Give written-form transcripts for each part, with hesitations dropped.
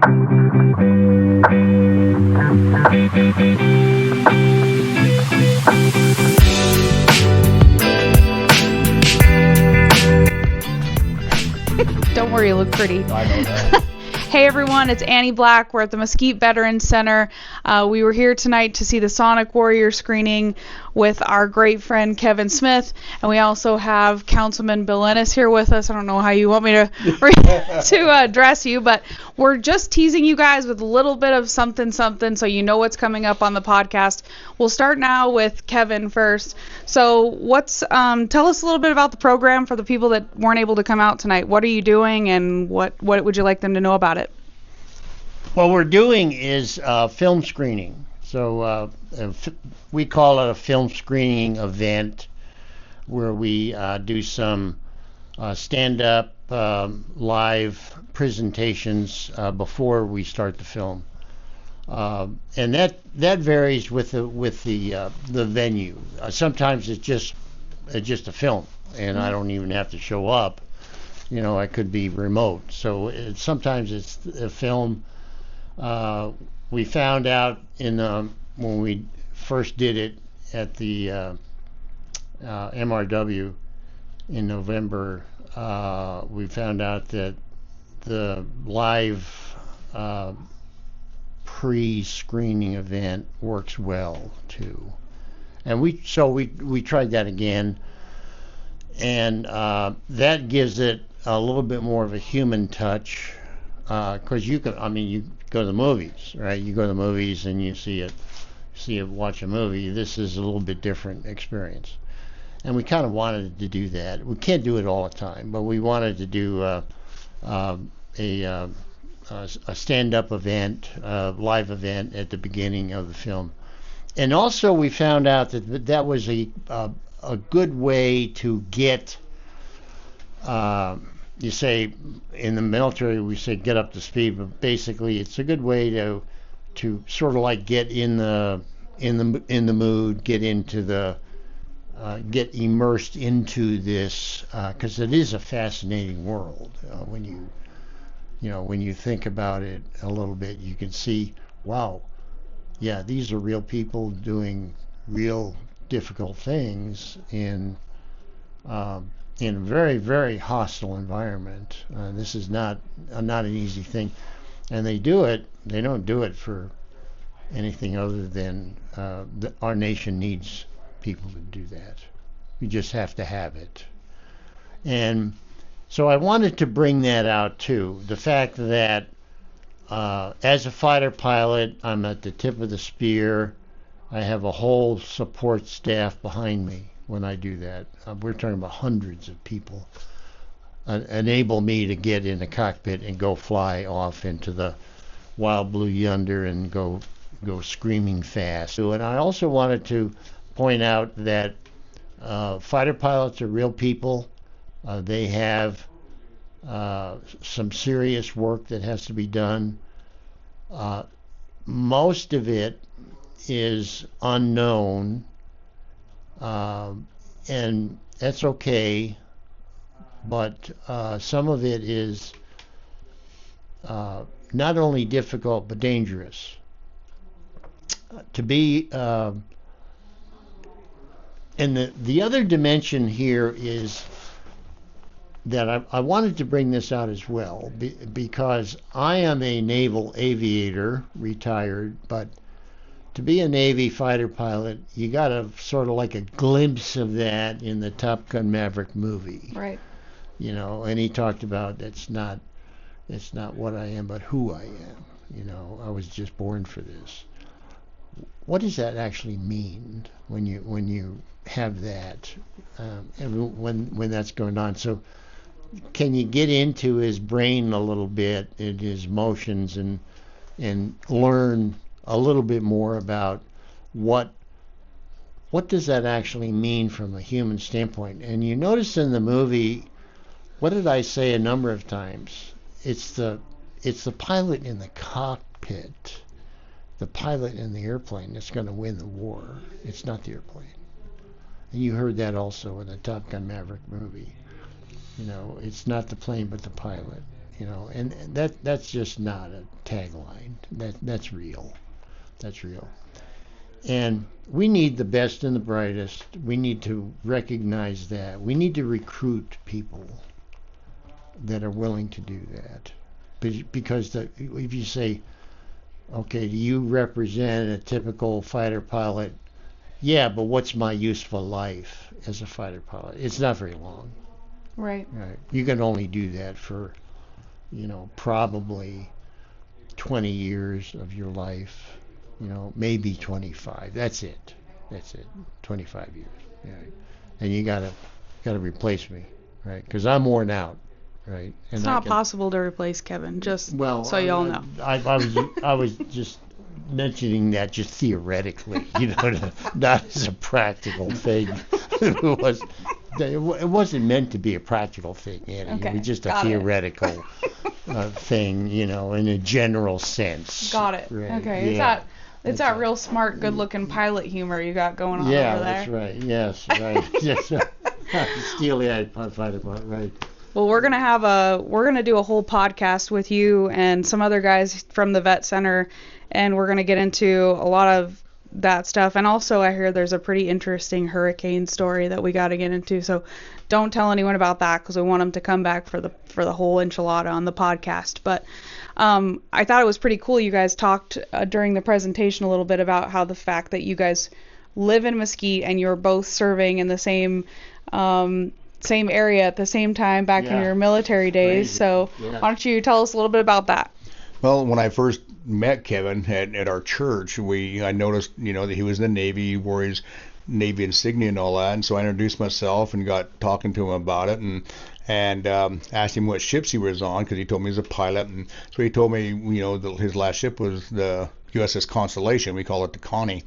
Don't worry, you look pretty. I know that. Hey everyone, it's Annie Black. We're at the Mesquite Veterans Center. We were here tonight to see the Sonic Warrior screening with our great friend Kevin Smith, and we also have Councilman Bill Ennis here with us. I don't know how you want me to address you, but we're just teasing you guys with a little bit of something so you know what's coming up on the podcast. We'll start now with Kevin first. So tell us a little bit about the program for the people that weren't able to come out tonight. What are you doing, and what would you like them to know about it? What we're doing is film screening. So we call it a film screening event where we do some stand-up live presentations before we start the film. And that varies with the venue. Sometimes it's just a film, and I don't even have to show up. I could be remote. So sometimes it's a film. We found out when we first did it at the MRW in November, we found out that the live pre-screening event works well too, and we tried that again, and that gives it a little bit more of a human touch, because you go to the movies, right? You go to the movies and you watch a movie. This is a little bit different experience, and we kind of wanted to do that. We can't do it all the time, but we wanted to do a stand-up event, live event at the beginning of the film. And also we found out that was a good way to get, you say in the military we say get up to speed, but basically it's a good way to sort of like get in the mood, get immersed into this, because it is a fascinating world. When you think about it a little bit, you can see, wow, yeah, these are real people doing real difficult things in a very, very hostile environment. This is not an easy thing, and they don't do it for anything other than our nation needs people to do that. We just have to have it. And so I wanted to bring that out too. The fact that as a fighter pilot, I'm at the tip of the spear. I have a whole support staff behind me when I do that. We're talking about hundreds of people enable me to get in the cockpit and go fly off into the wild blue yonder and go screaming fast. And I also wanted to point out that fighter pilots are real people. They have some serious work that has to be done. Most of it is unknown, and that's okay, but some of it is not only difficult but dangerous. To be and the other dimension here is that I wanted to bring this out as well, because I am a naval aviator, retired, but to be a Navy fighter pilot, you got a sort of like a glimpse of that in the Top Gun Maverick movie. Right. And he talked about it's not what I am, but who I am. I was just born for this. What does that actually mean when you have that, when that's going on? So can you get into his brain a little bit, in his emotions, and learn a little bit more about what does that actually mean from a human standpoint? And you notice in the movie, what did I say a number of times? It's the pilot in the cockpit, the pilot in the airplane that's going to win the war. It's not the airplane. And you heard that also in the Top Gun Maverick movie. It's not the plane but the pilot. and that's just not a tagline. That's real. That's real. And we need the best and the brightest. We need to recognize that. We need to recruit people that are willing to do that. Because if you say, okay, do you represent a typical fighter pilot? Yeah, but what's my useful life as a fighter pilot? It's not very long. Right. You can only do that for, probably 20 years of your life, maybe 25. That's it. 25 years. Right. And you gotta replace me, right? Because I'm worn out, right? And it's not possible to replace Kevin. Just so you all know. I was just mentioning that just theoretically, not as a practical thing. It wasn't meant to be a practical thing, Annie. Okay, it was just a theoretical thing, in a general sense. Got it. Right. Okay. Yeah. It's that real smart, good-looking pilot humor you got going on over Yeah, there. that's right. Yes, right. Yes. Steely-eyed fighter pilot, right. Well, we're gonna do a whole podcast with you and some other guys from the Vet Center, and we're gonna get into a lot of that stuff. And also, I hear there's a pretty interesting hurricane story that we got to get into. So, don't tell anyone about that because we want them to come back for the whole enchilada on the podcast. But I thought it was pretty cool. You guys talked during the presentation a little bit about how the fact that you guys live in Mesquite and you're both serving in the same area at the same time back in your military days. Crazy. So why don't you tell us a little bit about that? Well, when I first met Kevin at our church, I noticed, that he was in the Navy, he wore his Navy insignia and all that, and so I introduced myself and got talking to him about it, and asked him what ships he was on, because he told me he was a pilot, and so he told me, his last ship was the USS Constellation. We call it the Connie.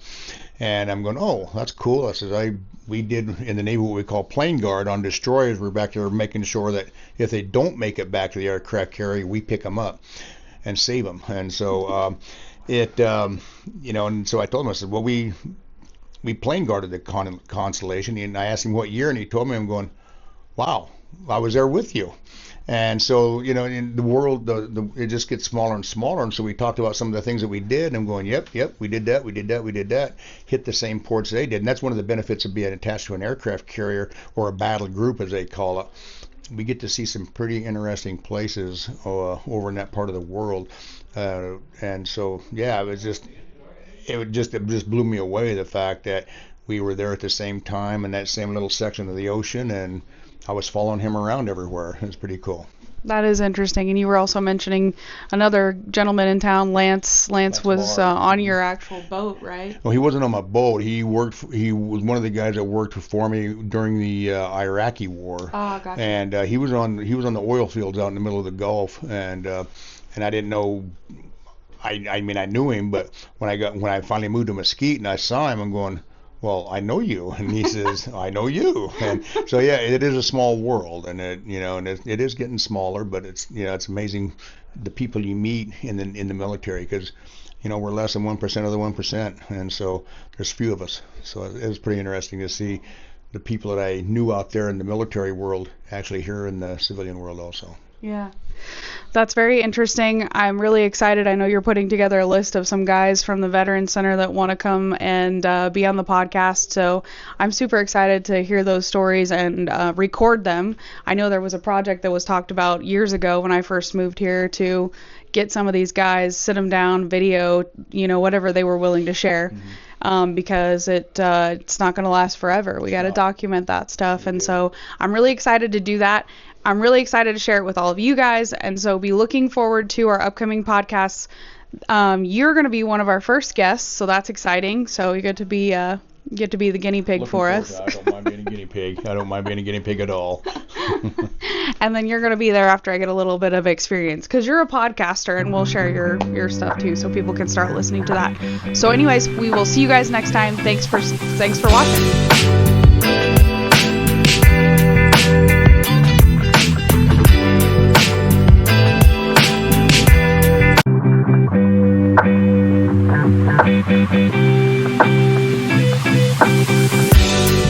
And I'm going, oh, that's cool. I said, we did in the Navy what we call plane guard on destroyers. We're back there making sure that if they don't make it back to the aircraft carrier, we pick them up and save them. And so and so I told him, I said, well, we plane guarded the Constellation. And I asked him what year, and he told me. I'm going, wow, I was there with you. And so, in the world, it just gets smaller and smaller. And so we talked about some of the things that we did. And I'm going, yep, we did that. Hit the same ports they did. And that's one of the benefits of being attached to an aircraft carrier or a battle group, as they call it. We get to see some pretty interesting places over in that part of the world. And so, yeah, it just blew me away, the fact that we were there at the same time in that same little section of the ocean, and I was following him around everywhere. It was pretty cool. That is interesting. And you were also mentioning another gentleman in town, Lance. Lance was on your actual boat, right? Well, he wasn't on my boat. He was one of the guys that worked for me during the Iraqi war. Oh, gotcha. And he was on the oil fields out in the middle of the Gulf, and I didn't know. I mean, I knew him, but when I finally moved to Mesquite and I saw him, I'm going, well, I know you. And he says, I know you. And so, yeah, it is a small world, and it is getting smaller, but it's it's amazing the people you meet in the military, because we're less than 1% of the 1%, and so there's few of us. So it was pretty interesting to see the people that I knew out there in the military world actually here in the civilian world also. Yeah. That's very interesting. I'm really excited. I know you're putting together a list of some guys from the Veterans Center that want to come and be on the podcast. So I'm super excited to hear those stories and record them. I know there was a project that was talked about years ago when I first moved here to get some of these guys, sit them down, video, whatever they were willing to share. Mm-hmm. Because it's not going to last forever. We got to document that stuff. And so I'm really excited to do that. I'm really excited to share it with all of you guys, and so be looking forward to our upcoming podcasts. You're going to be one of our first guests, so that's exciting. So you get to be the guinea pig for us. I don't mind being a guinea pig. I don't mind being a guinea pig at all. And then you're going to be there after I get a little bit of experience, because you're a podcaster, and we'll share your stuff too, so people can start listening to that. So anyways, we will see you guys next time. Thanks for watching.